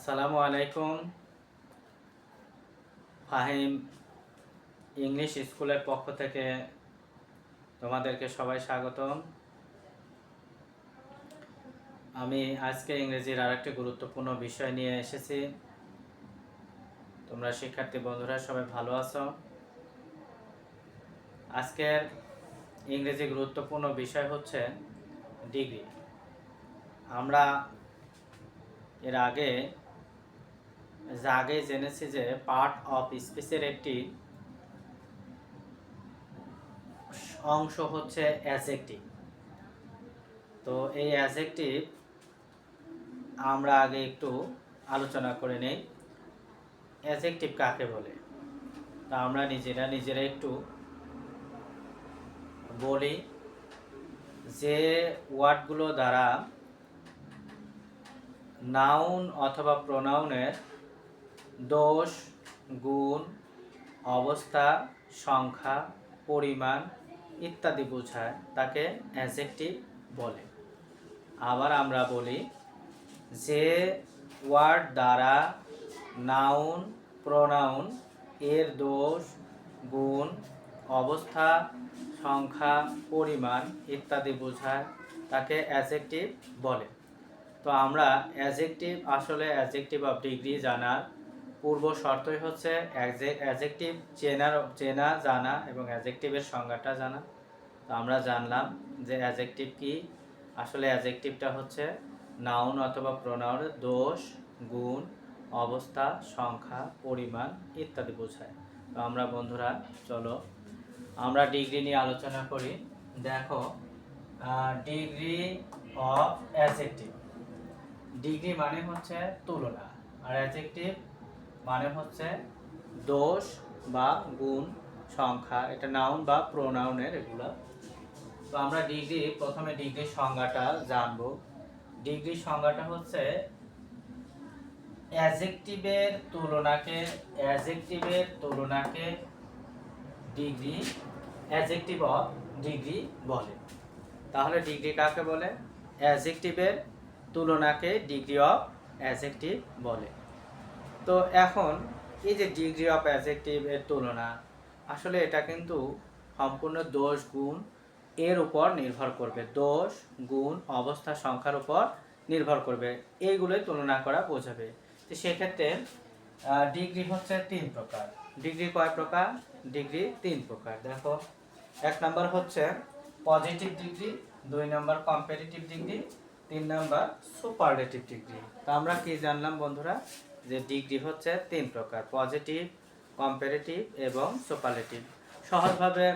আসসালামু আলাইকুম। ফাহিম ইংলিশ স্কুলের পক্ষ থেকে তোমাদেরকে সবাই স্বাগতম। আমি আজকে ইংরেজির আরেকটি গুরুত্বপূর্ণ বিষয় নিয়ে এসেছি। তোমরা শিক্ষার্থী বন্ধুরা সবাই ভালো আছো? আজকের ইংরেজি গুরুত্বপূর্ণ বিষয় হচ্ছে ডিগ্রি। আমরা এর আগে জেনেছি যে পার্ট অফ স্পিচের একটি অংশ হচ্ছে অ্যাডজেক্টিভ। তো এই অ্যাডজেক্টিভ আমরা আগে একটু আলোচনা করে নেই। অ্যাডজেক্টিভ কাকে বলে তা আমরা নিজেরা একটু বলি। যে ওয়ার্ডগুলো দ্বারা নাউন অথবা প্রোনাউনের দোষ, গুণ, অবস্থা, সংখ্যা, পরিমাণ ইত্যাদি বোঝায় তাকে অ্যাডজেক্টিভ বলে। আবার আমরা বলি যে ওয়ার্ড দ্বারা নাউন, প্রোনাউন এর দোষ, গুণ, অবস্থা, সংখ্যা, পরিমাণ ইত্যাদি বোঝায় তাকে অ্যাডজেক্টিভ বলে। তো আমরা অ্যাডজেক্টিভ অফ ডিগ্রি জানার পূর্ব শর্তই হচ্ছে অ্যাডজেক্টিভ চেনা জানা এবং অ্যাডজেক্টিভের সংজ্ঞাটা জানা। তো আমরা জানলাম যে অ্যাডজেক্টিভ কি। আসলে অ্যাডজেক্টিভটা হচ্ছে নাউন অথবা প্রোনাউনের দোষ, গুণ, অবস্থা, সংখ্যা, পরিমাণ ইত্যাদি বোঝায়। তো আমরা বন্ধুরা চলো আমরা ডিগ্রি নিয়ে আলোচনা করি। দেখো, ডিগ্রি অফ অ্যাডজেক্টিভ। ডিগ্রি মানে হচ্ছে তুলনা, আর অ্যাডজেক্টিভ মানে হচ্ছে দোষ বা গুণ, সংখ্যা, এটা নাউন বা প্রোনাউনের এগুলো। তো আমরা প্রথমে ডিগ্রির সংজ্ঞাটা জানবো। ডিগ্রির সংজ্ঞাটা হচ্ছে অ্যাডজেক্টিভের তুলনাকে ডিগ্রি, অ্যাডজেক্টিভ অফ ডিগ্রি বলে। তাহলে ডিগ্রি কাকে বলে? অ্যাডজেক্টিভের তুলনাকে ডিগ্রি অফ অ্যাডজেক্টিভ বলে। তো এখন এই যে ডিগ্রি অফ অ্যাডজেক্টিভের তুলনা, আসলে এটা কিন্তু সম্পূর্ণ দোষ, গুণ এর উপর নির্ভর করবে। দোষ, গুণ, অবস্থা, সংখ্যার উপর নির্ভর করবে। এইগুলোই তুলনা করা বোঝাবে। তো সেক্ষেত্রে ডিগ্রি হচ্ছে 3 প্রকার। ডিগ্রি কয় প্রকার? ডিগ্রি 3 প্রকার। দেখো, 1 নম্বর হচ্ছে পজিটিভ ডিগ্রি, 2 নম্বর কম্পারেটিভ ডিগ্রি, 3 নম্বর সুপারলেটিভ ডিগ্রি। তো আমরা কি জানলাম বন্ধুরা? যে ডিগ্রি হচ্ছে 3 প্রকার: পজিটিভ, কম্পারেটিভ এবং সুপারলেটিভ। সহজভাবে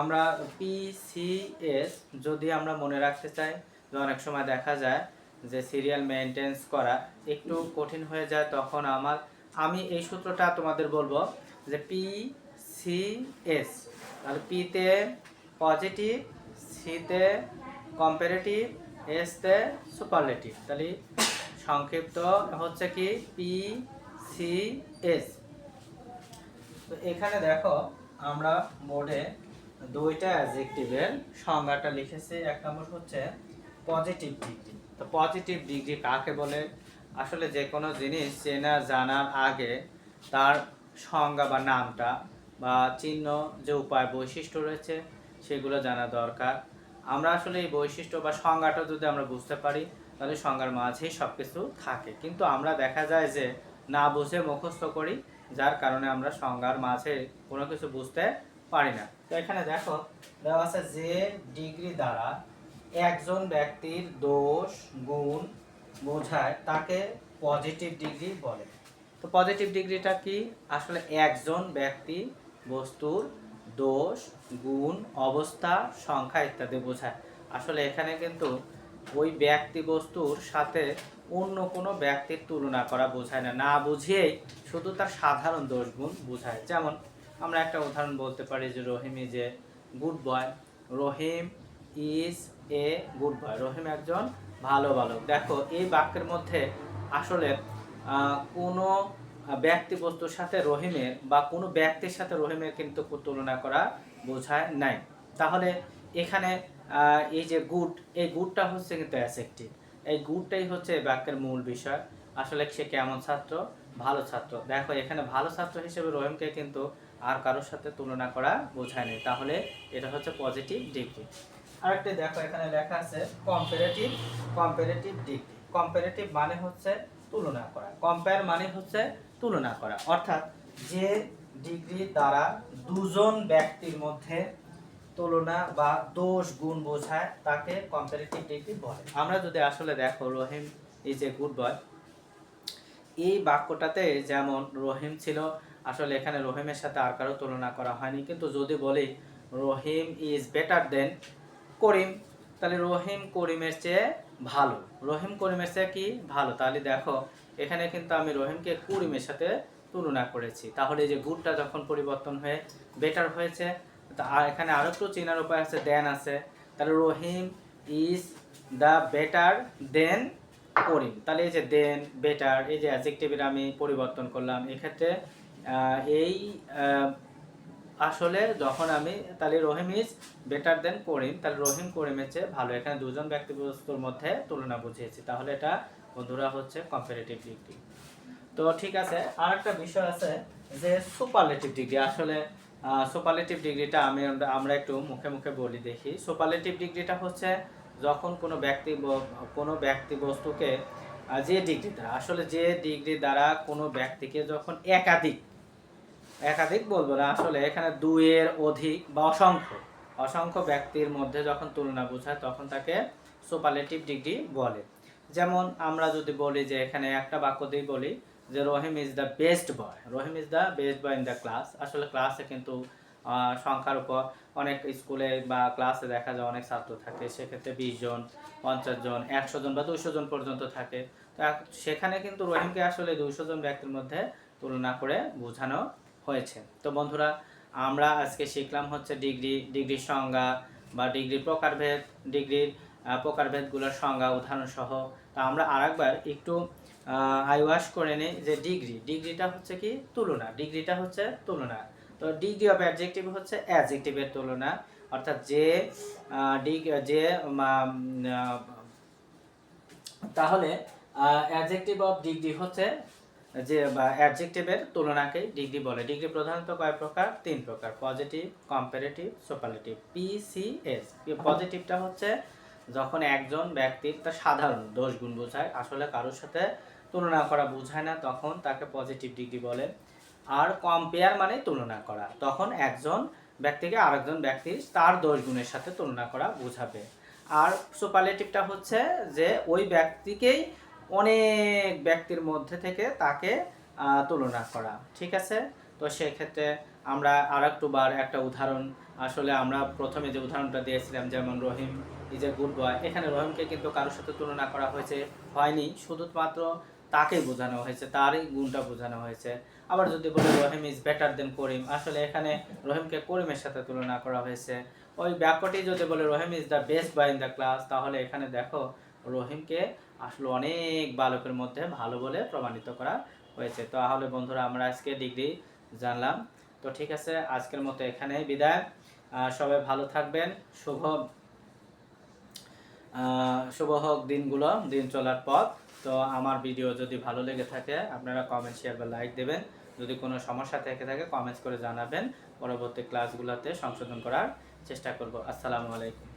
আমরা PCS যদি আমরা মনে রাখতে চাই, যে অনেক সময় দেখা যায় যে সিরিয়াল মেইনটেন্স করা একটু কঠিন হয়ে যায়, তখন আমি এই সূত্রটা তোমাদের বলবো যে PCS। তাহলে পিতে পজিটিভ, সিতে কম্পারেটিভ, এসতে সুপারলেটিভ। তাহলে সংক্ষিপ্ত হচ্ছে কি PCS। তো এখানে দেখো, আমরা বোর্ডে 2টা অ্যাডজেক্টিভের সংজ্ঞাটা লিখেছি। 1 নম্বর হচ্ছে পজিটিভ ডিগ্রি। তো পজিটিভ ডিগ্রি কাকে বলে? আসলে যে কোনো জিনিস চেনা জানার আগে তার সংজ্ঞা বা নামটা বা চিহ্ন, যে উপায়, বৈশিষ্ট্য রয়েছে সেগুলো জানা দরকার। আমরা আসলে এই বৈশিষ্ট্য বা সংজ্ঞাটা যদি আমরা বুঝতে পারি, তাহলে সংজ্ঞার মাঝেই সব কিছু থাকে। কিন্তু আমরা দেখা যায় যে না বুঝে মুখস্থ করি, যার কারণে আমরা সংজ্ঞার মাঝে কোনো কিছু বুঝতে পারি না। তো এখানে দেখো দেওয়া আছে যে ডিগ্রি দ্বারা একজন ব্যক্তির দোষ, গুণ বোঝায় তাকে পজিটিভ ডিগ্রি বলে। তো পজিটিভ ডিগ্রিটা কি? আসলে একজন ব্যক্তি বস্তুর দোষ, গুণ, অবস্থা, সংখ্যা ইত্যাদি বোঝায়। আসলে এখানে কিন্তু ওই ব্যক্তি বস্তুর সাথে অন্য কোনো ব্যক্তির তুলনা করা বোঝায় না, না বুঝিয়েই শুধু তার সাধারণ দোষ, গুণ বোঝায়। যেমন আমরা একটা উদাহরণ বলতে পারি যে Rahim is a good boy. Rahim is a good boy. Rahim একজন ভালো বালক। দেখো, এই বাক্যের মধ্যে আসলে কোনো ব্যক্তি বস্তুর সাথে রহিমের বা কোনো ব্যক্তির সাথে রহিমের কিন্তু তুলনা করা বোঝায় নাই। তাহলে এখানে এই যে গুড, এই গুডটা হচ্ছে কিন্তু অ্যাডজেক্টিভ। এই গুডটাই হচ্ছে এই বাক্যের মূল বিষয়। আসলে সে কেমন ছাত্র, ভালো ছাত্র। দেখো এখানে ভালো ছাত্র হিসেবে রহিমকে কিন্তু আর কারোর সাথে তুলনা করা বোঝায়নি, তাহলে এটা হচ্ছে পজিটিভ ডিগ্রি। আরেকটা দেখো এখানে লেখা আছে কম্পারেটিভ কম্পারেটিভ ডিগ্রি। কম্পারেটিভ মানে হচ্ছে তুলনা করা, কম্পেয়ার মানে হচ্ছে তুলনা করা, অর্থাৎ যে ডিগ্রি দ্বারা দুজন ব্যক্তির মধ্যে তুলনা বা দোষ গুণ বোঝায় তাকে কম্পারেটিভ ডিগ্রি বলে। আমরা যদি আসলে দেখো রহিম ইজ এ গুড বয়, এই বাক্যটাতে যেমন রহিম ছিল, আসলে এখানে রহিমের সাথে আর কারো তুলনা করা হয়নি। কিন্তু যদি বলি রহিম ইজ বেটার দেন করিম, তাহলে রহিম করিমের চেয়ে ভালো, রহিম করিমের চেয়ে কি ভালো। তাহলে দেখো এখানে কিন্তু আমি রহিমকে করিমের সাথে তুলনা করেছি, তাহলে এই যে গুডটা যখন পরিবর্তন হয়ে বেটার হয়েছে, আর এখানে আরো একটু চেনার উপায় আছে, দেন আছে, তাহলে রহিম ইজ দ্য বেটার দেন করিম। তাহলে এই যে দেন বেটার এই যে অ্যাডজেক্টিভের আমি পরিবর্তন করলাম, এক্ষেত্রে এই আসলে যখন আমি তাহলে রহিম ইজ বেটার দেন করিম, তাহলে রহিম করিমের চেয়ে ভালো, এখানে দুজন ব্যক্তিবস্তুর মধ্যে তুলনা বুঝিয়েছি, তাহলে এটা বন্ধুরা হচ্ছে কম্পারেটিভ ডিগ্রি। তো ঠিক আছে, আরেকটা বিষয় আছে যে সুপারলেটিভ ডিগ্রি। আসলে সুপারলেটিভ ডিগ্রিটা আমরা একটু মুখে মুখে বলি দেখি। সুপারলেটিভ ডিগ্রিটা হচ্ছে যখন কোনো ব্যক্তি বস্তুকে যে ডিগ্রি দ্বারা, আসলে যে ডিগ্রি দ্বারা কোনো ব্যক্তিকে যখন একাধিক বলবো না, আসলে এখানে দুইয়ের অধিক বা অসংখ্য ব্যক্তির মধ্যে যখন তুলনা বোঝায় তখন তাকে সুপারলেটিভ ডিগ্রি বলে। যেমন আমরা যদি বলি যে এখানে একটা বাক্য দিয়ে বলি যে Rahim is the best boy, Rahim is the best boy in the class. আসলে ক্লাসে কিন্তু সংখ্যার উপর অনেক স্কুলে বা ক্লাসে দেখা যায় অনেক ছাত্র থাকে, সেক্ষেত্রে 20 জন 50 জন 100 জন বা 200 জন পর্যন্ত থাকে। তো সেখানে কিন্তু রহিমকে আসলে 200 জন ব্যক্তির মধ্যে তুলনা করে বোঝানো হয়েছে। তো বন্ধুরা আমরা আজকে শিখলাম হচ্ছে ডিগ্রির সংজ্ঞা বা ডিগ্রির প্রকারভেদ, ডিগ্রির প্রকারভেদগুলোর সংজ্ঞা উদাহরণ সহ। তো আমরা আরেকবার একটু আইওয়াশ করে নিই যে ডিগ্রিটা হচ্ছে কি তুলনা, ডিগ্রিটা হচ্ছে তুলনা। তো ডিগ্রি অফ অ্যাডজেক্টিভ হচ্ছে অ্যাডজেক্টিভের তুলনা, অর্থাৎ তাহলে অ্যাডজেক্টিভ অফ ডিগ্রি হচ্ছে যে অ্যাডজেক্টিভের তুলনাকে ডিগ্রি বলে। ডিগ্রি প্রধানত কয় প্রকার? 3 প্রকার, পজিটিভ, কম্পারেটিভ, সুপারলেটিভ। PCS পজিটিভটা হচ্ছে যখন একজন ব্যক্তির তার সাধারণ দোষ গুণ বোঝায়, আসলে কারোর সাথে তুলনা করা বোঝায় না, তখন তাকে পজিটিভ ডিগ্রি বলে। আর কম্পেয়ার মানে তুলনা করা, তখন একজন ব্যক্তিকে আরেকজন ব্যক্তির তার দোষ গুণের সাথে তুলনা করা বোঝাবে। আর সুপারলেটিভটা হচ্ছে যে ওই ব্যক্তিকেই অনেক ব্যক্তির মধ্যে থেকে তাকে তুলনা করা। ঠিক আছে, তো সেক্ষেত্রে আমরা আর একটুবার একটা উদাহরণ, আসলে আমরা প্রথমে যে উদাহরণটা দিয়েছিলাম যেমন রহিম ইজ এ গুড বয়, এখানে রহিমকে কিন্তু কারোর সাথে তুলনা করা হয়নি, শুধুমাত্র তাকেই বোঝানো হয়েছে, তারই গুণটা বোঝানো হয়েছে। আবার যদি বলি রহিম ইজ বেটার দেন করিম, আসলে এখানে রহিমকে করিমের সাথে তুলনা করা হয়েছে। ওই বাক্যটি যদি বলে Rahim is the best boy in the class, তাহলে এখানে দেখো রহিমকে আসলে অনেক বালকের মধ্যে ভালো বলে প্রমাণিত করা হয়েছে। তো তাহলে বন্ধুরা আমরা আজকে ডিগ্রি জানলাম। তো ঠিক আছে, আজকের মতো এখানে বিদায়। সবাই ভালো থাকবেন। শুভ হোক দিনগুলো, দিন চলার পথ। তো আমার ভিডিও যদি ভালো লেগে থাকে আপনারা কমেন্ট, শেয়ার বা লাইক দেবেন। যদি কোনো সমস্যা থেকে থাকে কমেন্টস করে জানাবেন, পরবর্তী ক্লাসগুলোতে সংশোধন করার চেষ্টা করব। আসসালামু আলাইকুম।